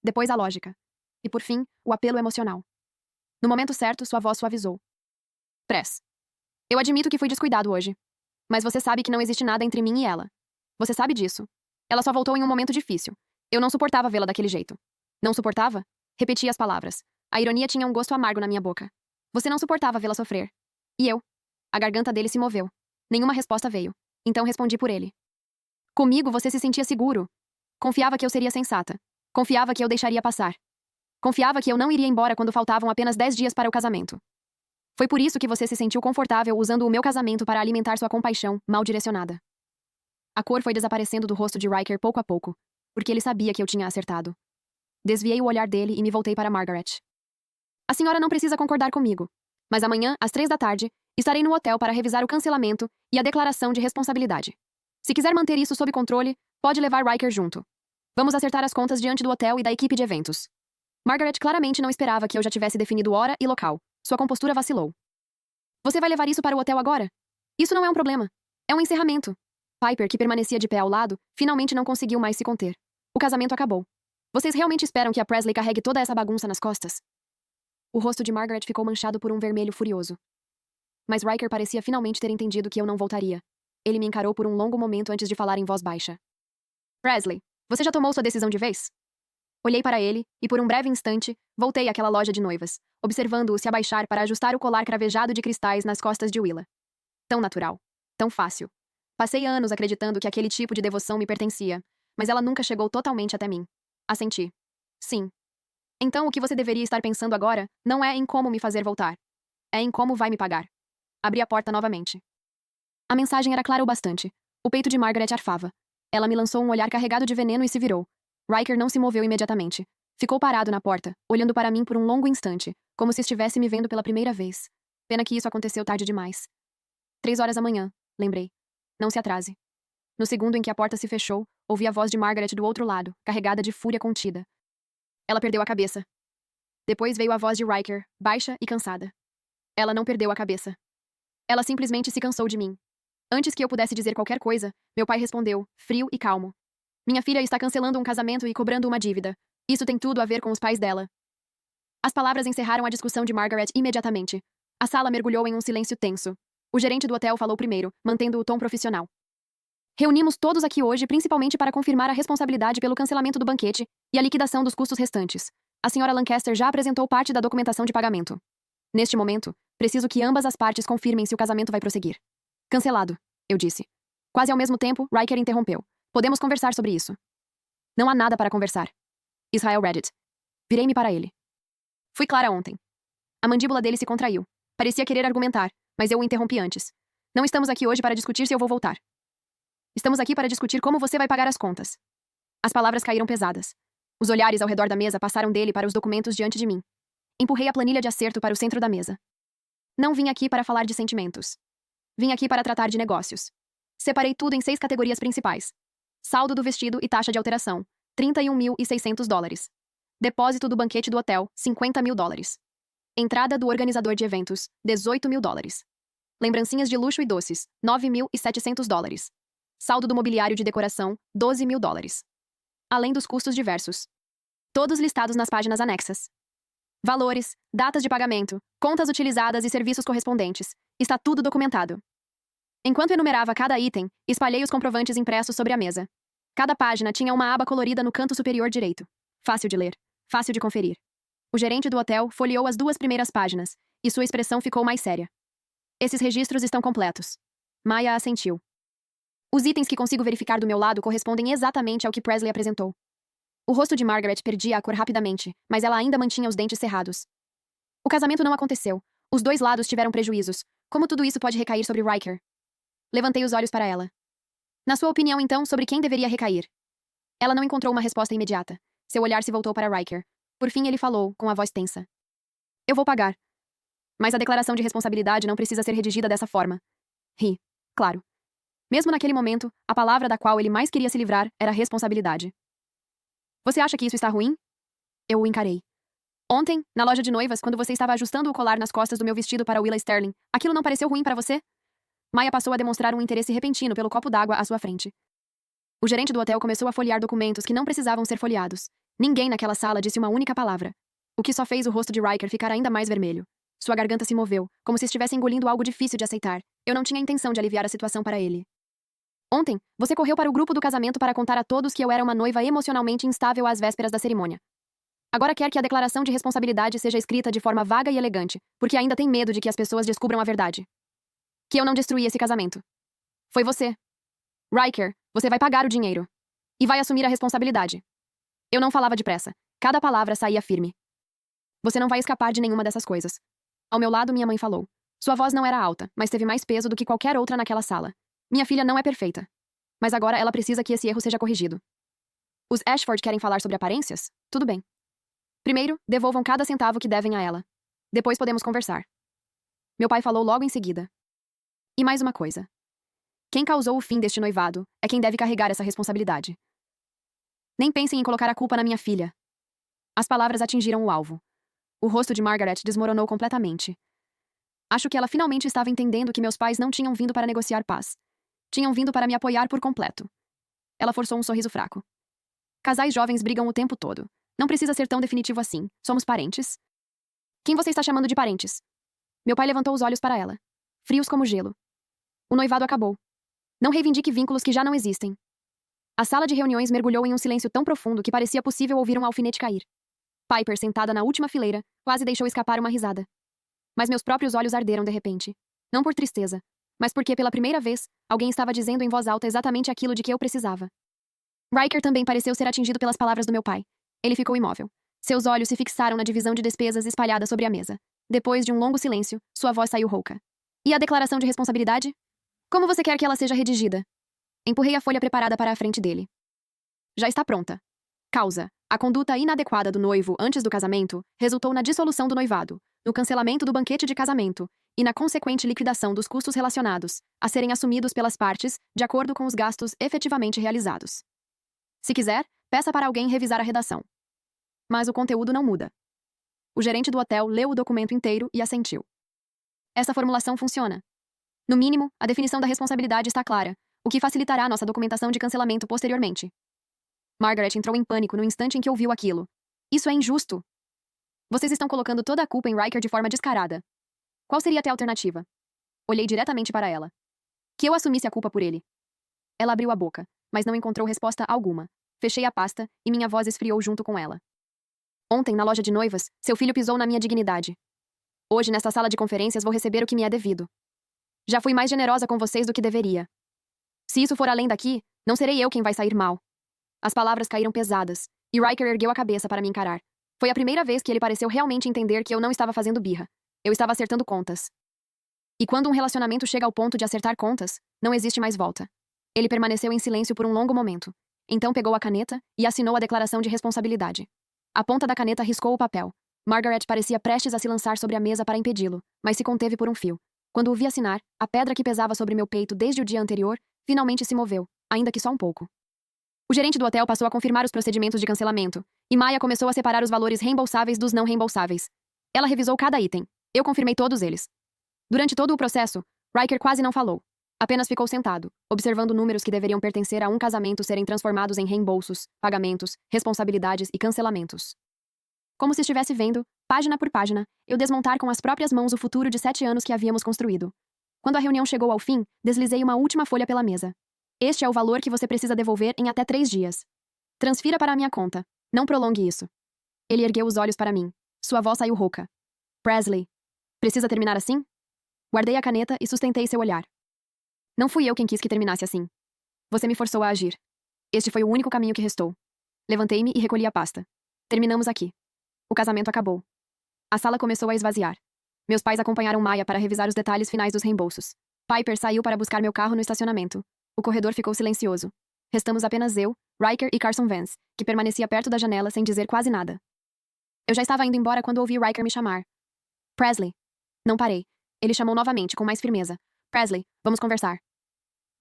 Depois a lógica. E por fim, o apelo emocional. No momento certo, sua voz suavizou. Press. Eu admito que fui descuidado hoje. Mas você sabe que não existe nada entre mim e ela. Você sabe disso. Ela só voltou em um momento difícil. Eu não suportava vê-la daquele jeito. Não suportava? Repeti as palavras. A ironia tinha um gosto amargo na minha boca. Você não suportava vê-la sofrer. E eu? A garganta dele se moveu. Nenhuma resposta veio. Então respondi por ele. Comigo você se sentia seguro. Confiava que eu seria sensata. Confiava que eu deixaria passar. Confiava que eu não iria embora quando faltavam apenas 10 dias para o casamento. Foi por isso que você se sentiu confortável usando o meu casamento para alimentar sua compaixão mal direcionada. A cor foi desaparecendo do rosto de Riker pouco a pouco, porque ele sabia que eu tinha acertado. Desviei o olhar dele e me voltei para Margaret. A senhora não precisa concordar comigo, mas amanhã, às 3 da tarde, estarei no hotel para revisar o cancelamento e a declaração de responsabilidade. Se quiser manter isso sob controle, pode levar Riker junto. Vamos acertar as contas diante do hotel e da equipe de eventos. Margaret claramente não esperava que eu já tivesse definido hora e local. Sua compostura vacilou. Você vai levar isso para o hotel agora? Isso não é um problema. É um encerramento. Piper, que permanecia de pé ao lado, finalmente não conseguiu mais se conter. O casamento acabou. Vocês realmente esperam que a Presley carregue toda essa bagunça nas costas? O rosto de Margaret ficou manchado por um vermelho furioso. Mas Riker parecia finalmente ter entendido que eu não voltaria. Ele me encarou por um longo momento antes de falar em voz baixa. Presley, você já tomou sua decisão de vez? Olhei para ele, e por um breve instante, voltei àquela loja de noivas, observando-o se abaixar para ajustar o colar cravejado de cristais nas costas de Willa. Tão natural. Tão fácil. Passei anos acreditando que aquele tipo de devoção me pertencia, mas ela nunca chegou totalmente até mim. Assenti. Sim. Então o que você deveria estar pensando agora não é em como me fazer voltar. É em como vai me pagar. Abri a porta novamente. A mensagem era clara o bastante. O peito de Margaret arfava. Ela me lançou um olhar carregado de veneno e se virou. Riker não se moveu imediatamente. Ficou parado na porta, olhando para mim por um longo instante, como se estivesse me vendo pela primeira vez. Pena que isso aconteceu tarde demais. 3 horas da manhã, lembrei. Não se atrase. No segundo em que a porta se fechou, ouvi a voz de Margaret do outro lado, carregada de fúria contida. Ela perdeu a cabeça. Depois veio a voz de Riker, baixa e cansada. Ela não perdeu a cabeça. Ela simplesmente se cansou de mim. Antes que eu pudesse dizer qualquer coisa, meu pai respondeu, frio e calmo. Minha filha está cancelando um casamento e cobrando uma dívida. Isso tem tudo a ver com os pais dela. As palavras encerraram a discussão de Margaret imediatamente. A sala mergulhou em um silêncio tenso. O gerente do hotel falou primeiro, mantendo o tom profissional. Reunimos todos aqui hoje principalmente para confirmar a responsabilidade pelo cancelamento do banquete e a liquidação dos custos restantes. A senhora Lancaster já apresentou parte da documentação de pagamento. Neste momento, preciso que ambas as partes confirmem se o casamento vai prosseguir. Cancelado, eu disse. Quase ao mesmo tempo, Riker interrompeu. Podemos conversar sobre isso. Não há nada para conversar. Israel Reddit. Virei-me para ele. Fui clara ontem. A mandíbula dele se contraiu. Parecia querer argumentar, mas eu o interrompi antes. Não estamos aqui hoje para discutir se eu vou voltar. Estamos aqui para discutir como você vai pagar as contas. As palavras caíram pesadas. Os olhares ao redor da mesa passaram dele para os documentos diante de mim. Empurrei a planilha de acerto para o centro da mesa. Não vim aqui para falar de sentimentos. Vim aqui para tratar de negócios. Separei tudo em 6 categorias principais. Saldo do vestido e taxa de alteração, $31.600. Depósito do banquete do hotel, $50.000. Entrada do organizador de eventos, $18.000. Lembrancinhas de luxo e doces, $9.700. Saldo do mobiliário de decoração, $12.000. Além dos custos diversos. Todos listados nas páginas anexas. Valores, datas de pagamento, contas utilizadas e serviços correspondentes. Está tudo documentado. Enquanto enumerava cada item, espalhei os comprovantes impressos sobre a mesa. Cada página tinha uma aba colorida no canto superior direito. Fácil de ler, fácil de conferir. O gerente do hotel folheou as 2 primeiras páginas, e sua expressão ficou mais séria. Esses registros estão completos. Maya assentiu. Os itens que consigo verificar do meu lado correspondem exatamente ao que Presley apresentou. O rosto de Margaret perdia a cor rapidamente, mas ela ainda mantinha os dentes cerrados. O casamento não aconteceu. Os 2 lados tiveram prejuízos. Como tudo isso pode recair sobre Riker? Levantei os olhos para ela. Na sua opinião, então, sobre quem deveria recair? Ela não encontrou uma resposta imediata. Seu olhar se voltou para Riker. Por fim, ele falou, com a voz tensa. Eu vou pagar. Mas a declaração de responsabilidade não precisa ser redigida dessa forma. Ri. Claro. Mesmo naquele momento, a palavra da qual ele mais queria se livrar era responsabilidade. Você acha que isso está ruim? Eu o encarei. Ontem, na loja de noivas, quando você estava ajustando o colar nas costas do meu vestido para Willa Sterling, aquilo não pareceu ruim para você? Maya passou a demonstrar um interesse repentino pelo copo d'água à sua frente. O gerente do hotel começou a folhear documentos que não precisavam ser folheados. Ninguém naquela sala disse uma única palavra. O que só fez o rosto de Riker ficar ainda mais vermelho. Sua garganta se moveu, como se estivesse engolindo algo difícil de aceitar. Eu não tinha intenção de aliviar a situação para ele. Ontem, você correu para o grupo do casamento para contar a todos que eu era uma noiva emocionalmente instável às vésperas da cerimônia. Agora quer que a declaração de responsabilidade seja escrita de forma vaga e elegante, porque ainda tem medo de que as pessoas descubram a verdade. Que eu não destruí esse casamento. Foi você. Riker, você vai pagar o dinheiro. E vai assumir a responsabilidade. Eu não falava depressa. Cada palavra saía firme. Você não vai escapar de nenhuma dessas coisas. Ao meu lado, minha mãe falou. Sua voz não era alta, mas teve mais peso do que qualquer outra naquela sala. Minha filha não é perfeita. Mas agora ela precisa que esse erro seja corrigido. Os Ashford querem falar sobre aparências? Tudo bem. Primeiro, devolvam cada centavo que devem a ela. Depois podemos conversar. Meu pai falou logo em seguida. E mais uma coisa. Quem causou o fim deste noivado é quem deve carregar essa responsabilidade. Nem pensem em colocar a culpa na minha filha. As palavras atingiram o alvo. O rosto de Margaret desmoronou completamente. Acho que ela finalmente estava entendendo que meus pais não tinham vindo para negociar paz. Tinham vindo para me apoiar por completo. Ela forçou um sorriso fraco. Casais jovens brigam o tempo todo. Não precisa ser tão definitivo assim. Somos parentes. Quem você está chamando de parentes? Meu pai levantou os olhos para ela. Frios como gelo. O noivado acabou. Não reivindique vínculos que já não existem. A sala de reuniões mergulhou em um silêncio tão profundo que parecia possível ouvir um alfinete cair. Piper, sentada na última fileira, quase deixou escapar uma risada. Mas meus próprios olhos arderam de repente. Não por tristeza, mas porque, pela primeira vez, alguém estava dizendo em voz alta exatamente aquilo de que eu precisava. Riker também pareceu ser atingido pelas palavras do meu pai. Ele ficou imóvel. Seus olhos se fixaram na divisão de despesas espalhada sobre a mesa. Depois de um longo silêncio, sua voz saiu rouca. E a declaração de responsabilidade? Como você quer que ela seja redigida? Empurrei a folha preparada para a frente dele. Já está pronta. Causa: a conduta inadequada do noivo antes do casamento resultou na dissolução do noivado, no cancelamento do banquete de casamento e na consequente liquidação dos custos relacionados, a serem assumidos pelas partes de acordo com os gastos efetivamente realizados. Se quiser, peça para alguém revisar a redação. Mas o conteúdo não muda. O gerente do hotel leu o documento inteiro e assentiu. Essa formulação funciona. No mínimo, a definição da responsabilidade está clara, o que facilitará nossa documentação de cancelamento posteriormente. Margaret entrou em pânico no instante em que ouviu aquilo. Isso é injusto. Vocês estão colocando toda a culpa em Riker de forma descarada. Qual seria até a alternativa? Olhei diretamente para ela. Que eu assumisse a culpa por ele. Ela abriu a boca, mas não encontrou resposta alguma. Fechei a pasta e minha voz esfriou junto com ela. Ontem, na loja de noivas, seu filho pisou na minha dignidade. Hoje, nesta sala de conferências, vou receber o que me é devido. Já fui mais generosa com vocês do que deveria. Se isso for além daqui, não serei eu quem vai sair mal. As palavras caíram pesadas, e Riker ergueu a cabeça para me encarar. Foi a primeira vez que ele pareceu realmente entender que eu não estava fazendo birra. Eu estava acertando contas. E quando um relacionamento chega ao ponto de acertar contas, não existe mais volta. Ele permaneceu em silêncio por um longo momento. Então pegou a caneta e assinou a declaração de responsabilidade. A ponta da caneta riscou o papel. Margaret parecia prestes a se lançar sobre a mesa para impedi-lo, mas se conteve por um fio. Quando o vi assinar, a pedra que pesava sobre meu peito desde o dia anterior finalmente se moveu, ainda que só um pouco. O gerente do hotel passou a confirmar os procedimentos de cancelamento, e Maya começou a separar os valores reembolsáveis dos não reembolsáveis. Ela revisou cada item. Eu confirmei todos eles. Durante todo o processo, Riker quase não falou. Apenas ficou sentado, observando números que deveriam pertencer a um casamento serem transformados em reembolsos, pagamentos, responsabilidades e cancelamentos. Como se estivesse vendo, página por página, eu desmontar com as próprias mãos o futuro de 7 anos que havíamos construído. Quando a reunião chegou ao fim, deslizei uma última folha pela mesa. Este é o valor que você precisa devolver em até 3 dias. Transfira para a minha conta. Não prolongue isso. Ele ergueu os olhos para mim. Sua voz saiu rouca. Presley. Precisa terminar assim? Guardei a caneta e sustentei seu olhar. Não fui eu quem quis que terminasse assim. Você me forçou a agir. Este foi o único caminho que restou. Levantei-me e recolhi a pasta. Terminamos aqui. O casamento acabou. A sala começou a esvaziar. Meus pais acompanharam Maya para revisar os detalhes finais dos reembolsos. Piper saiu para buscar meu carro no estacionamento. O corredor ficou silencioso. Restamos apenas eu, Riker e Carson Vance, que permanecia perto da janela sem dizer quase nada. Eu já estava indo embora quando ouvi Riker me chamar. Presley. Não parei. Ele chamou novamente, com mais firmeza. Presley, vamos conversar.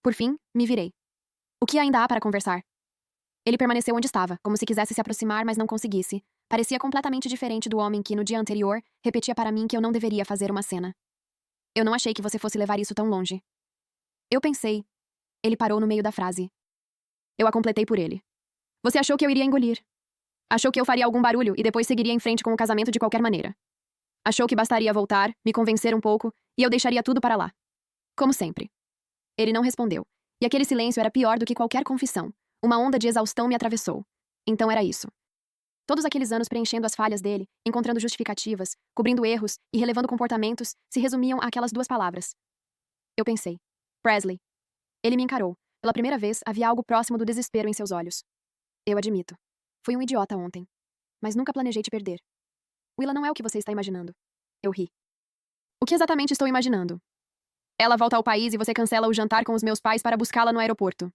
Por fim, me virei. O que ainda há para conversar? Ele permaneceu onde estava, como se quisesse se aproximar, mas não conseguisse. Parecia completamente diferente do homem que, no dia anterior, repetia para mim que eu não deveria fazer uma cena. Eu não achei que você fosse levar isso tão longe. Eu pensei. Ele parou no meio da frase. Eu a completei por ele. Você achou que eu iria engolir. Achou que eu faria algum barulho e depois seguiria em frente com o casamento de qualquer maneira. Achou que bastaria voltar, me convencer um pouco, e eu deixaria tudo para lá. Como sempre. Ele não respondeu, e aquele silêncio era pior do que qualquer confissão. Uma onda de exaustão me atravessou. Então era isso. Todos aqueles anos preenchendo as falhas dele, encontrando justificativas, cobrindo erros e relevando comportamentos, se resumiam àquelas 2 palavras. Eu pensei. Presley. Ele me encarou. Pela primeira vez, havia algo próximo do desespero em seus olhos. Eu admito. Fui um idiota ontem. Mas nunca planejei te perder. Willa não é o que você está imaginando. Eu ri. O que exatamente estou imaginando? Ela volta ao país e você cancela o jantar com os meus pais para buscá-la no aeroporto.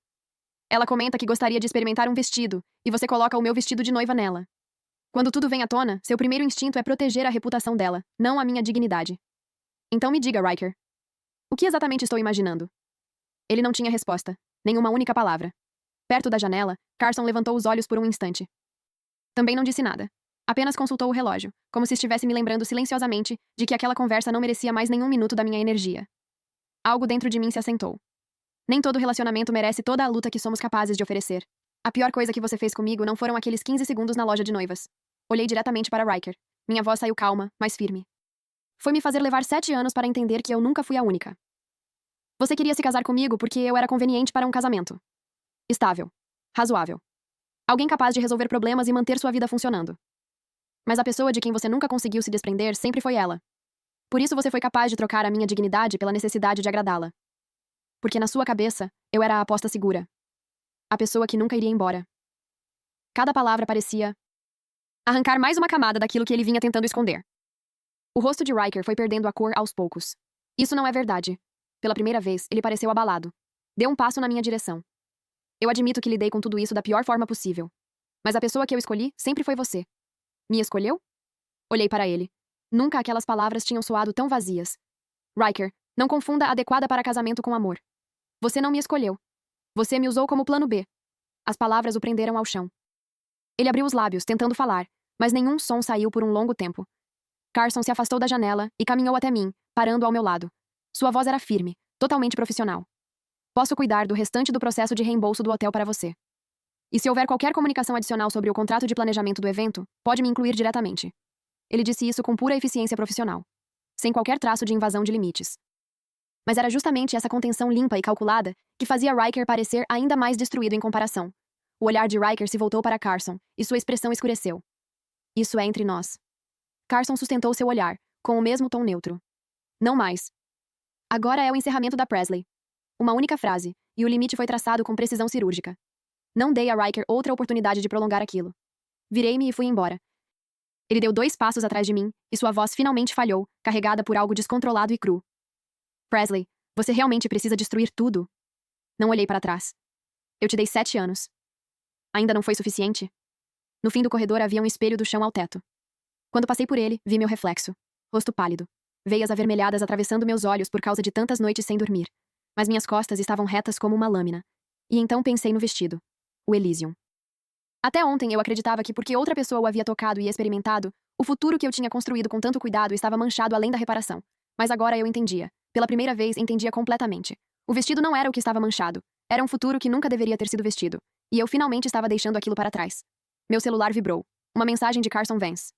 Ela comenta que gostaria de experimentar um vestido, e você coloca o meu vestido de noiva nela. Quando tudo vem à tona, seu primeiro instinto é proteger a reputação dela, não a minha dignidade. Então me diga, Riker. O que exatamente estou imaginando? Ele não tinha resposta, nem uma única palavra. Perto da janela, Carson levantou os olhos por um instante. Também não disse nada. Apenas consultou o relógio, como se estivesse me lembrando silenciosamente de que aquela conversa não merecia mais nenhum minuto da minha energia. Algo dentro de mim se assentou. Nem todo relacionamento merece toda a luta que somos capazes de oferecer. A pior coisa que você fez comigo não foram aqueles 15 segundos na loja de noivas. Olhei diretamente para Riker. Minha voz saiu calma, mas firme. Foi me fazer levar 7 anos para entender que eu nunca fui a única. Você queria se casar comigo porque eu era conveniente para um casamento. Estável. Razoável. Alguém capaz de resolver problemas e manter sua vida funcionando. Mas a pessoa de quem você nunca conseguiu se desprender sempre foi ela. Por isso você foi capaz de trocar a minha dignidade pela necessidade de agradá-la. Porque na sua cabeça, eu era a aposta segura. A pessoa que nunca iria embora. Cada palavra parecia arrancar mais uma camada daquilo que ele vinha tentando esconder. O rosto de Riker foi perdendo a cor aos poucos. Isso não é verdade. Pela primeira vez, ele pareceu abalado. Deu um passo na minha direção. Eu admito que lidei com tudo isso da pior forma possível. Mas a pessoa que eu escolhi sempre foi você. Me escolheu? Olhei para ele. Nunca aquelas palavras tinham soado tão vazias. Riker, não confunda adequada para casamento com amor. Você não me escolheu. Você me usou como plano B. As palavras o prenderam ao chão. Ele abriu os lábios, tentando falar, mas nenhum som saiu por um longo tempo. Carson se afastou da janela e caminhou até mim, parando ao meu lado. Sua voz era firme, totalmente profissional. Posso cuidar do restante do processo de reembolso do hotel para você. E se houver qualquer comunicação adicional sobre o contrato de planejamento do evento, pode me incluir diretamente. Ele disse isso com pura eficiência profissional, sem qualquer traço de invasão de limites. Mas era justamente essa contenção limpa e calculada que fazia Riker parecer ainda mais destruído em comparação. O olhar de Riker se voltou para Carson, e sua expressão escureceu. Isso é entre nós. Carson sustentou seu olhar, com o mesmo tom neutro. Não mais. Agora é o encerramento da Presley. Uma única frase, e o limite foi traçado com precisão cirúrgica. Não dei a Riker outra oportunidade de prolongar aquilo. Virei-me e fui embora. Ele deu 2 passos atrás de mim, e sua voz finalmente falhou, carregada por algo descontrolado e cru. Presley, você realmente precisa destruir tudo? Não olhei para trás. Eu te dei 7 anos. Ainda não foi suficiente? No fim do corredor havia um espelho do chão ao teto. Quando passei por ele, vi meu reflexo. Rosto pálido. Veias avermelhadas atravessando meus olhos por causa de tantas noites sem dormir. Mas minhas costas estavam retas como uma lâmina. E então pensei no vestido. O Elysium. Até ontem eu acreditava que porque outra pessoa o havia tocado e experimentado, o futuro que eu tinha construído com tanto cuidado estava manchado além da reparação. Mas agora eu entendia. Pela primeira vez, entendia completamente. O vestido não era o que estava manchado. Era um futuro que nunca deveria ter sido vestido. E eu finalmente estava deixando aquilo para trás. Meu celular vibrou. Uma mensagem de Carson Vance.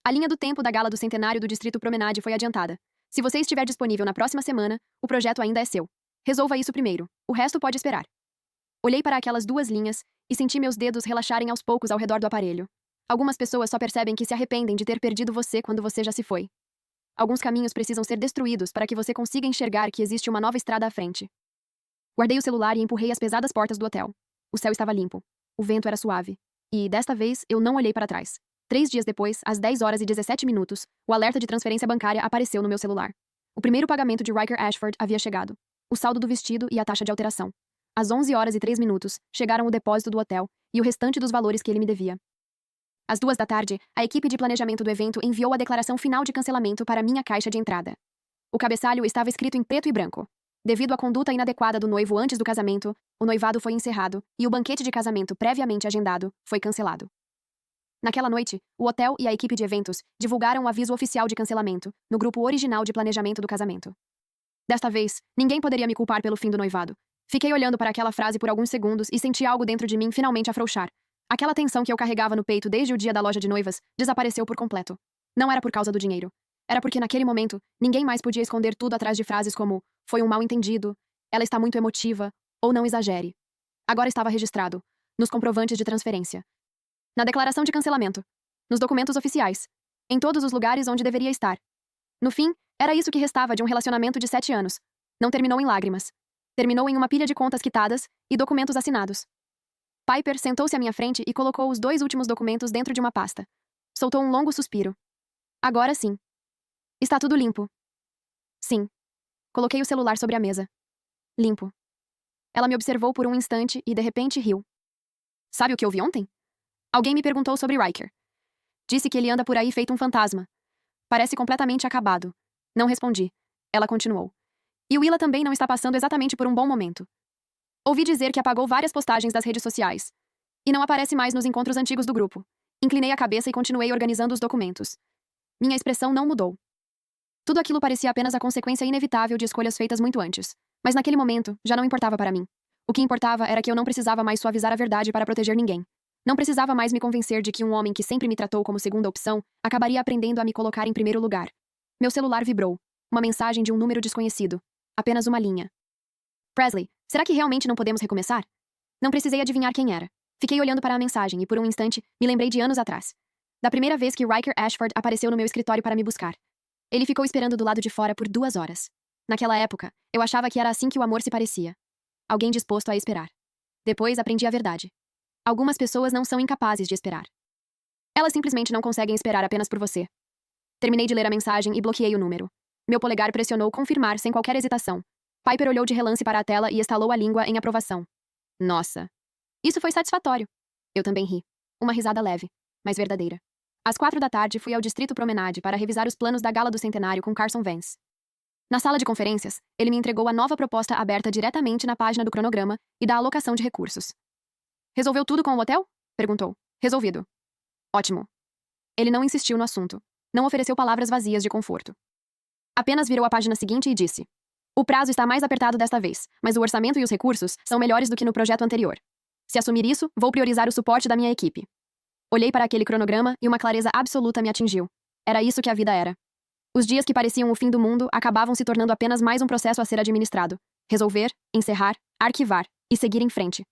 A linha do tempo da gala do centenário do Distrito Promenade foi adiantada. Se você estiver disponível na próxima semana, o projeto ainda é seu. Resolva isso primeiro. O resto pode esperar. Olhei para aquelas 2 linhas e senti meus dedos relaxarem aos poucos ao redor do aparelho. Algumas pessoas só percebem que se arrependem de ter perdido você quando você já se foi. Alguns caminhos precisam ser destruídos para que você consiga enxergar que existe uma nova estrada à frente. Guardei o celular e empurrei as pesadas portas do hotel. O céu estava limpo. O vento era suave. E, desta vez, eu não olhei para trás. 3 dias depois, às 10h17, o alerta de transferência bancária apareceu no meu celular. O primeiro pagamento de Riker Ashford havia chegado. O saldo do vestido e a taxa de alteração. Às 11h03, chegaram o depósito do hotel e o restante dos valores que ele me devia. Às 2 da tarde, a equipe de planejamento do evento enviou a declaração final de cancelamento para minha caixa de entrada. O cabeçalho estava escrito em preto e branco. Devido à conduta inadequada do noivo antes do casamento, o noivado foi encerrado e o banquete de casamento previamente agendado foi cancelado. Naquela noite, o hotel e a equipe de eventos divulgaram o aviso oficial de cancelamento no grupo original de planejamento do casamento. Desta vez, ninguém poderia me culpar pelo fim do noivado. Fiquei olhando para aquela frase por alguns segundos e senti algo dentro de mim finalmente afrouxar. Aquela tensão que eu carregava no peito desde o dia da loja de noivas desapareceu por completo. Não era por causa do dinheiro. Era porque naquele momento, ninguém mais podia esconder tudo atrás de frases como "foi um mal-entendido", "ela está muito emotiva" ou "não exagere". Agora estava registrado, nos comprovantes de transferência, na declaração de cancelamento, nos documentos oficiais, em todos os lugares onde deveria estar. No fim, era isso que restava de um relacionamento de 7 anos. Não terminou em lágrimas. Terminou em uma pilha de contas quitadas e documentos assinados. Piper sentou-se à minha frente e colocou os 2 últimos documentos dentro de uma pasta. Soltou um longo suspiro. Agora sim. Está tudo limpo. Sim. Coloquei o celular sobre a mesa. Limpo. Ela me observou por um instante e de repente riu. Sabe o que eu vi ontem? Alguém me perguntou sobre Riker. Disse que ele anda por aí feito um fantasma. Parece completamente acabado. Não respondi. Ela continuou. E Willa também não está passando exatamente por um bom momento. Ouvi dizer que apagou várias postagens das redes sociais. E não aparece mais nos encontros antigos do grupo. Inclinei a cabeça e continuei organizando os documentos. Minha expressão não mudou. Tudo aquilo parecia apenas a consequência inevitável de escolhas feitas muito antes. Mas naquele momento, já não importava para mim. O que importava era que eu não precisava mais suavizar a verdade para proteger ninguém. Não precisava mais me convencer de que um homem que sempre me tratou como segunda opção acabaria aprendendo a me colocar em primeiro lugar. Meu celular vibrou. Uma mensagem de um número desconhecido. Apenas uma linha. Presley, será que realmente não podemos recomeçar? Não precisei adivinhar quem era. Fiquei olhando para a mensagem e, por um instante, me lembrei de anos atrás. Da primeira vez que Riker Ashford apareceu no meu escritório para me buscar. Ele ficou esperando do lado de fora por 2 horas. Naquela época, eu achava que era assim que o amor se parecia. Alguém disposto a esperar. Depois aprendi a verdade. Algumas pessoas não são incapazes de esperar. Elas simplesmente não conseguem esperar apenas por você. Terminei de ler a mensagem e bloqueei o número. Meu polegar pressionou confirmar sem qualquer hesitação. Piper olhou de relance para a tela e estalou a língua em aprovação. Nossa. Isso foi satisfatório. Eu também ri. Uma risada leve, mas verdadeira. Às 4 da tarde fui ao Distrito Promenade para revisar os planos da Gala do Centenário com Carson Vance. Na sala de conferências, ele me entregou a nova proposta aberta diretamente na página do cronograma e da alocação de recursos. Resolveu tudo com o hotel? Perguntou. Resolvido. Ótimo. Ele não insistiu no assunto. Não ofereceu palavras vazias de conforto. Apenas virou a página seguinte e disse: o prazo está mais apertado desta vez, mas o orçamento e os recursos são melhores do que no projeto anterior. Se assumir isso, vou priorizar o suporte da minha equipe. Olhei para aquele cronograma e uma clareza absoluta me atingiu. Era isso que a vida era. Os dias que pareciam o fim do mundo acabavam se tornando apenas mais um processo a ser administrado. Resolver, encerrar, arquivar e seguir em frente.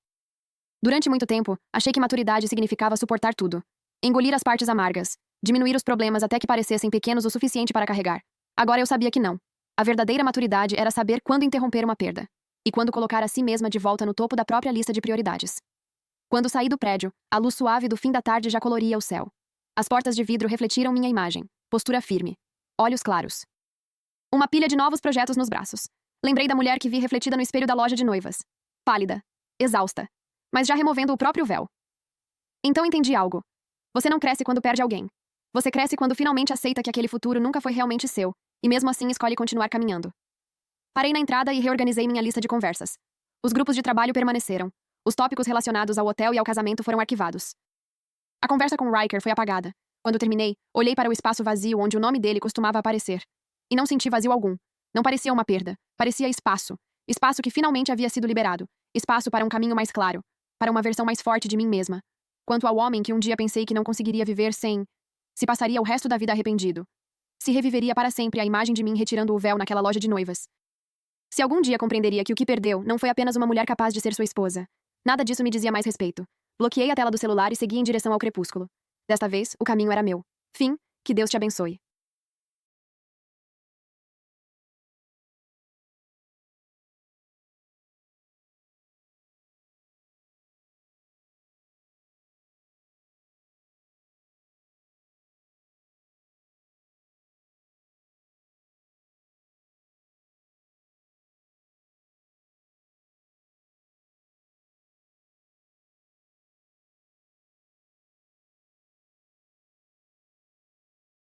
Durante muito tempo, achei que maturidade significava suportar tudo. Engolir as partes amargas. Diminuir os problemas até que parecessem pequenos o suficiente para carregar. Agora eu sabia que não. A verdadeira maturidade era saber quando interromper uma perda. E quando colocar a si mesma de volta no topo da própria lista de prioridades. Quando saí do prédio, a luz suave do fim da tarde já coloria o céu. As portas de vidro refletiram minha imagem. Postura firme. Olhos claros. Uma pilha de novos projetos nos braços. Lembrei da mulher que vi refletida no espelho da loja de noivas. Pálida. Exausta. Mas já removendo o próprio véu. Então entendi algo. Você não cresce quando perde alguém. Você cresce quando finalmente aceita que aquele futuro nunca foi realmente seu, e mesmo assim escolhe continuar caminhando. Parei na entrada e reorganizei minha lista de conversas. Os grupos de trabalho permaneceram. Os tópicos relacionados ao hotel e ao casamento foram arquivados. A conversa com Riker foi apagada. Quando terminei, olhei para o espaço vazio onde o nome dele costumava aparecer. E não senti vazio algum. Não parecia uma perda. Parecia espaço. Espaço que finalmente havia sido liberado. Espaço para um caminho mais claro. Para uma versão mais forte de mim mesma. Quanto ao homem que um dia pensei que não conseguiria viver sem... Se passaria o resto da vida arrependido. Se reviveria para sempre a imagem de mim retirando o véu naquela loja de noivas. Se algum dia compreenderia que o que perdeu não foi apenas uma mulher capaz de ser sua esposa. Nada disso me dizia mais respeito. Bloqueei a tela do celular e segui em direção ao crepúsculo. Desta vez, o caminho era meu. Fim, que Deus te abençoe.